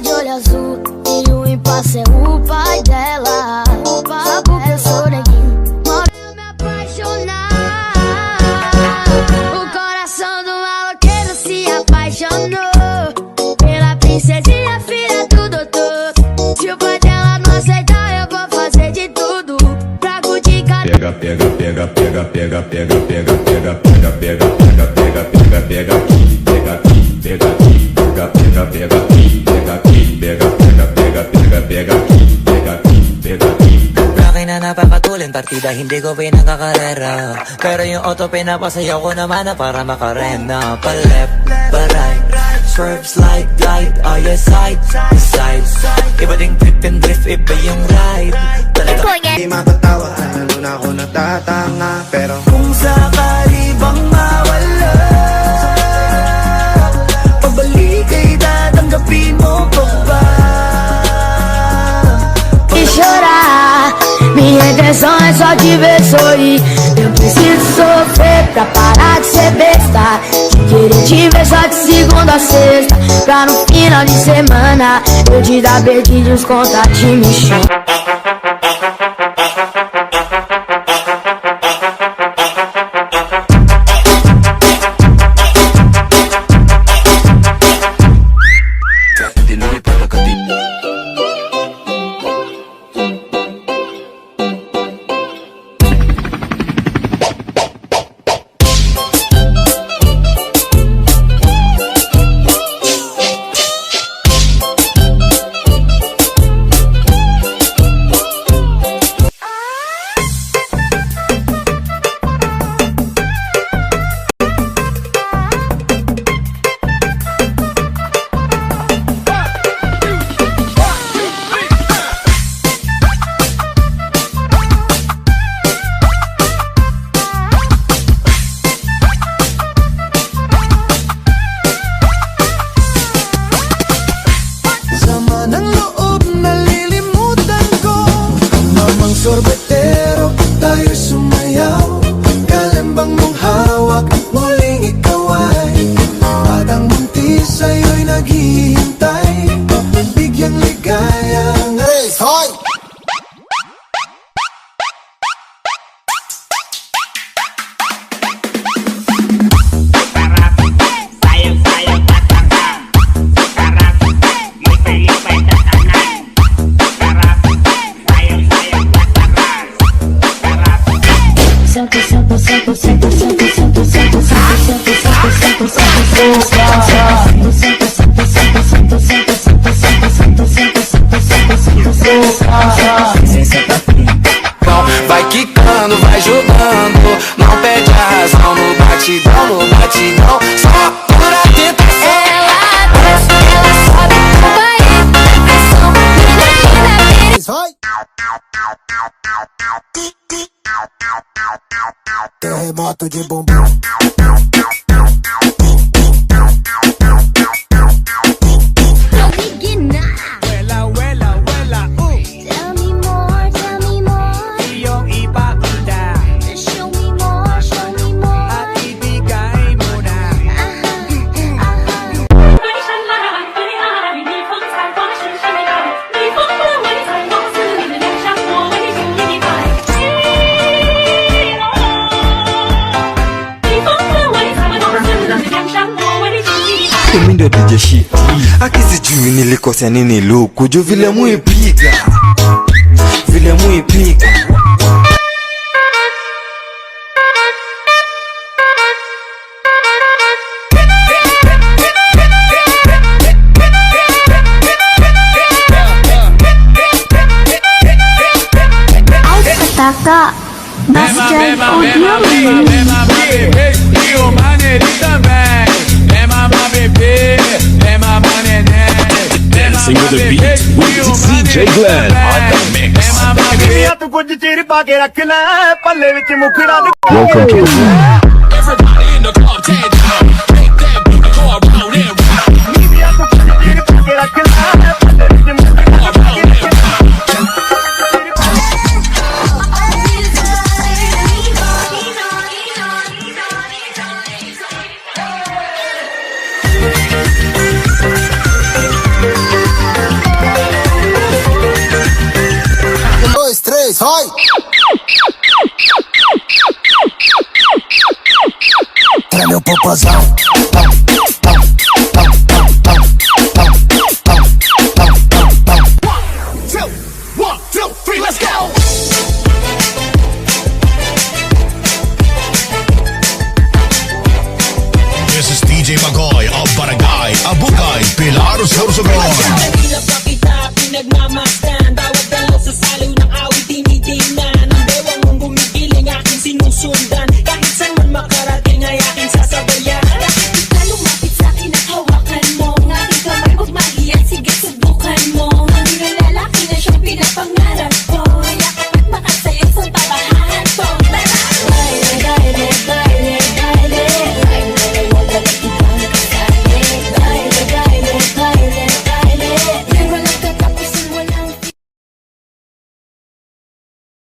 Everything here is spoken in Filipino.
de olho azul e o impasse é o pai dela. Só porque eu sou neguinho, eu me apaixonar. O coração do maloqueiro se apaixonou pela princesinha, filha do doutor. Se o pai dela não aceitar, eu vou fazer de tudo pra curtir cada... Pega, pega, pega, pega, pega, pega, pega, pega, pega, pega, pega, pega, pega, pega aqui, pega aqui, pega aqui, pega, pega, pega aqui, pega aqui, pega, pega, pega, pega, pega aqui, pega aqui, pega aqui. Akin na napapatulin partida, hindi ko pinakakarera. Pero yung auto pinapasayaw ko naman na para makarena. Pa-left, pa-right, swerve, slide, glide. Oh yeah, side, side. Iba ding trip and drift, iba yung ride. Talaga Di matatawa, lalo na ako natatanga. Pero kung sakali bang mawala, pabalik ay tatanggapin mo pa ba? E chorar, minha intenção é só te ver sorrir. Eu preciso sofrer pra parar de ser besta, de querer te ver só de segunda a sexta, pra no final de semana eu te dar beijinhos e uns contatinhos me chamar. sorbetero, tayo sumayaw. Kalembang mong hawak, muling ikaw ay batang buntis, sa'yo'y naghihintay. Bigyang ligaya ng race, hoy! Vai quicando, vai jogando, não perde a razão no batidão, só por tentação. Ela sobe, vai pressão, vai. Terremoto de bumbum. Mimi ndio DJ shit. Akisijui nilikosea nini luku juu vile muipiga, vile muipiga. Taka, Basjay Audio. E o maneirinho também. É mamar bebê, é mamar neném. Dancing with the beat with DJ Glenn on the mix. Welcome to the Everybody in the club, take down. Take that booty, go around and mostra meu popozão. One, two, three, let's go! This is DJ Magoy of Barangay Abukay, Pilar, Sorsogon. Kanila pa kita pinagmamasdan.